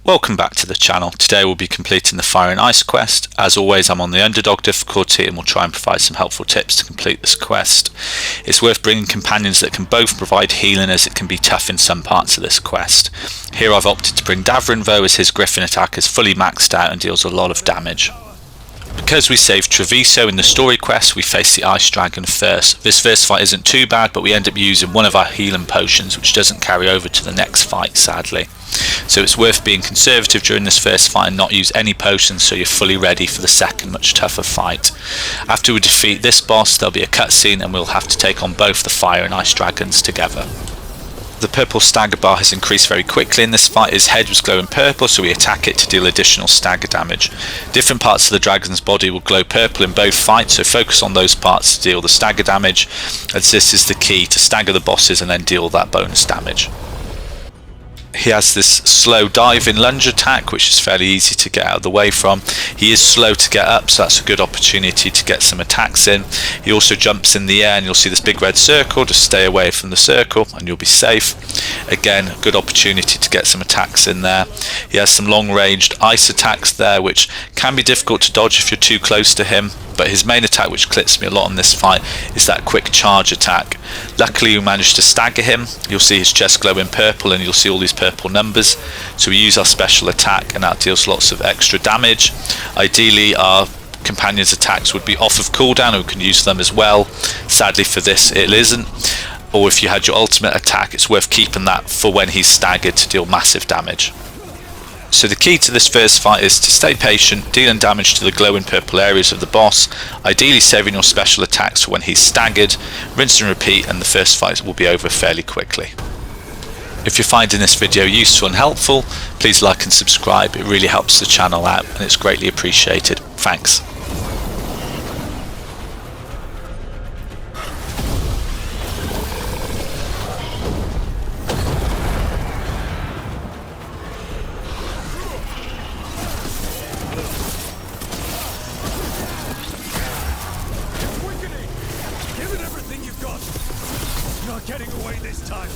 Welcome back to the channel. Today we'll be completing the Fire and Ice quest. As always, I'm on the Underdog difficulty and we'll try and provide some helpful tips to complete this quest. It's worth bringing companions that can both provide healing, as it can be tough in some parts of this quest. Here I've opted to bring Davrin though, as his Griffin attack is fully maxed out and deals a lot of damage. Because we saved Treviso in the story quest, we face the Ice Dragon first. This first fight isn't too bad, but we end up using one of our healing potions, which doesn't carry over to the next fight, sadly. So it's worth being conservative during this first fight and not use any potions so you're fully ready for the second, much tougher fight. After we defeat this boss, there'll be a cutscene and we'll have to take on both the Fire and Ice Dragons together. The purple stagger bar has increased very quickly in this fight. His head was glowing purple, so we attack it to deal additional stagger damage. Different parts of the dragon's body will glow purple in both fights, so focus on those parts to deal the stagger damage, as this is the key to stagger the bosses and then deal that bonus damage. He has this slow dive in lunge attack, which is fairly easy to get out of the way from. He is slow to get up, so that's a good opportunity to get some attacks in. He also jumps in the air and you'll see this big red circle. Just stay away from the circle and you'll be safe. Again, a good opportunity to get some attacks in there. He has some long ranged ice attacks there, which can be difficult to dodge if you're too close to him. But his main attack, which clips me a lot in this fight, is that quick charge attack. Luckily we managed to stagger him. You'll see his chest glowing purple and you'll see all these purple numbers. So we use our special attack and that deals lots of extra damage. Ideally our companion's attacks would be off of cooldown and we can use them as well. Sadly for this it isn't. Or if you had your ultimate attack, it's worth keeping that for when he's staggered to deal massive damage. So the key to this first fight is to stay patient, dealing damage to the glowing purple areas of the boss, ideally saving your special attacks for when he's staggered, rinse and repeat, and the first fight will be over fairly quickly. If you're finding this video useful and helpful, please like and subscribe. It really helps the channel out and it's greatly appreciated. Thanks. Not getting away this time.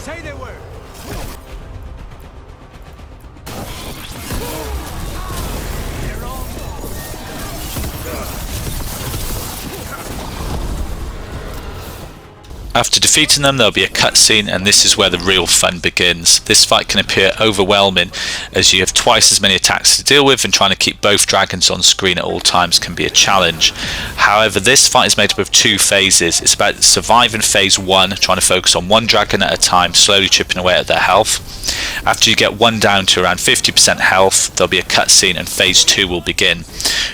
Say they were. After defeating them, there'll be a cutscene and this is where the real fun begins. This fight can appear overwhelming as you have twice as many attacks to deal with, and trying to keep both dragons on screen at all times can be a challenge. However, this fight is made up of two phases. It's about surviving phase 1, trying to focus on one dragon at a time, slowly chipping away at their health. After you get one down to around 50% health, there'll be a cutscene and phase 2 will begin.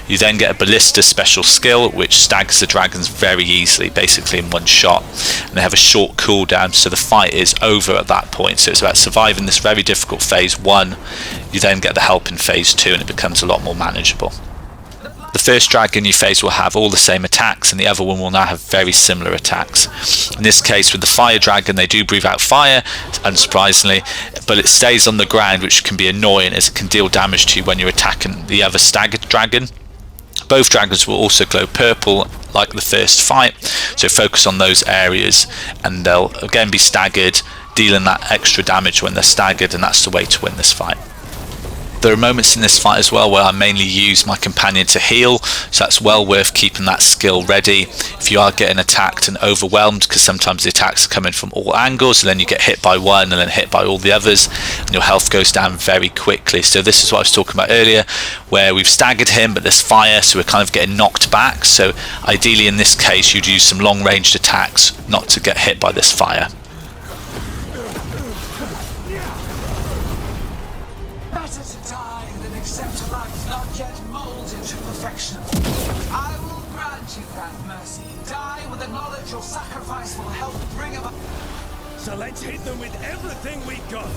You then get a ballista special skill which staggers the dragons very easily, basically in one shot, and they have a short cooldown, so the fight is over at that point. So it's about surviving this very difficult phase 1. You then get the help in phase 2 and it becomes a lot more manageable. The first dragon you face will have all the same attacks and the other one will now have very similar attacks. In this case with the fire dragon, they do breathe out fire, unsurprisingly, but it stays on the ground, which can be annoying as it can deal damage to you when you're attacking the other staggered dragon. Both dragons will also glow purple like the first fight, so focus on those areas and they'll again be staggered, dealing that extra damage when they're staggered, and that's the way to win this fight. There are moments in this fight as well where I mainly use my companion to heal, so that's well worth keeping that skill ready if you are getting attacked and overwhelmed, because sometimes the attacks are coming from all angles and then you get hit by one and then hit by all the others and your health goes down very quickly. So this is what I was talking about earlier, where we've staggered him but there's fire, so we're kind of getting knocked back. So ideally in this case you'd use some long ranged attacks not to get hit by this fire. I will grant you that mercy. Die with the knowledge your sacrifice will help bring about. So let's hit them with everything we've got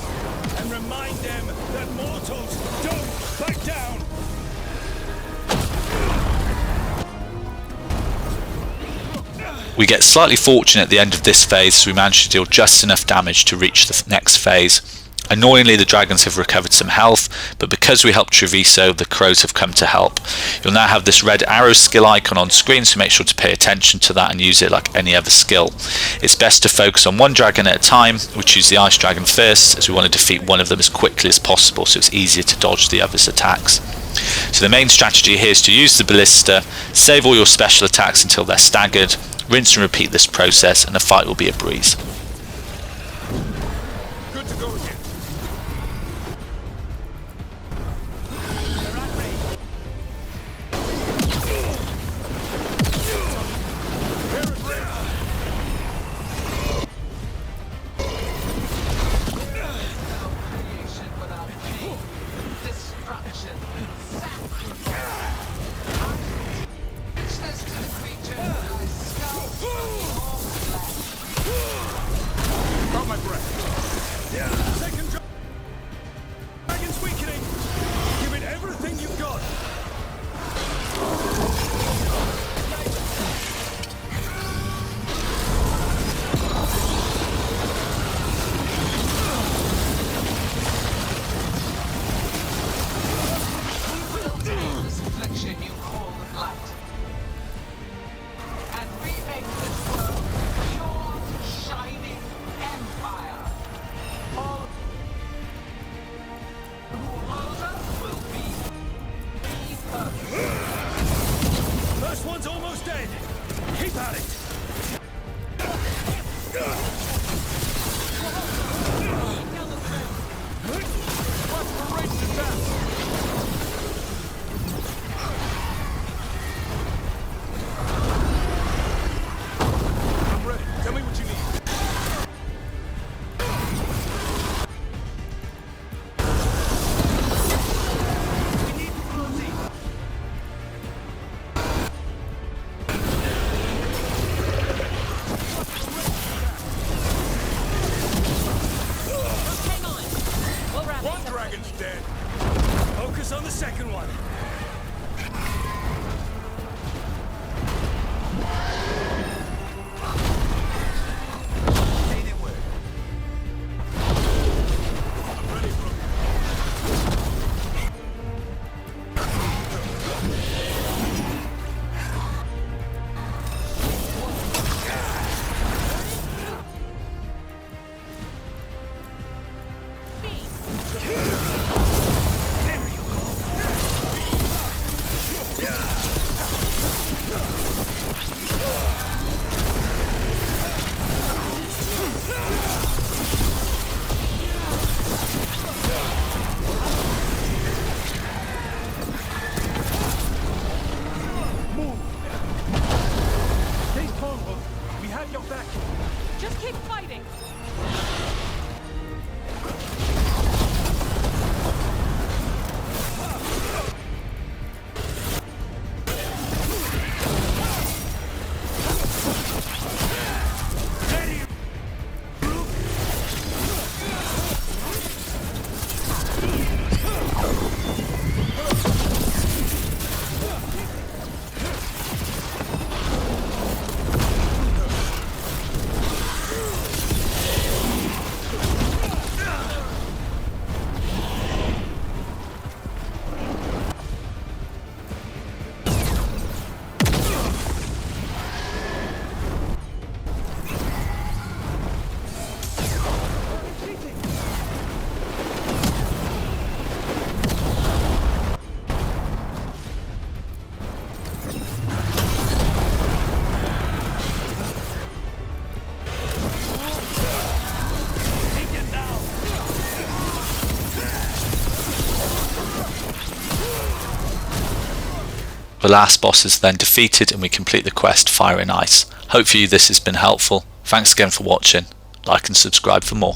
and remind them that mortals don't back down. We get slightly fortunate at the end of this phase, so we manage to deal just enough damage to reach the next phase. Annoyingly, the dragons have recovered some health, but because we helped Treviso, the crows have come to help. You'll now have this red arrow skill icon on screen, so make sure to pay attention to that and use it like any other skill. It's best to focus on one dragon at a time. We choose the ice dragon first, as we want to defeat one of them as quickly as possible, so it's easier to dodge the other's attacks. So the main strategy here is to use the ballista, save all your special attacks until they're staggered, rinse and repeat this process, and the fight will be a breeze. Good to go again. Dragon's weakening. Give it everything you've got. This affliction you call the blight, and remake this world pure, shining empire. All who oppose us will be perfect. First one's almost dead. Keep at it. I'm ready. Tell me what you need. We need protein. Hang on. We'll wrap One this up dragon's quickly. dead. Focus on the second one. Ain't it work? I'm ready, bro. Move. Stay strong, Hook. We have your back. Just keep fighting. Ready. The last boss is then defeated and we complete the quest Fire and Ice. Hopefully this has been helpful. Thanks again for watching. Like and subscribe for more.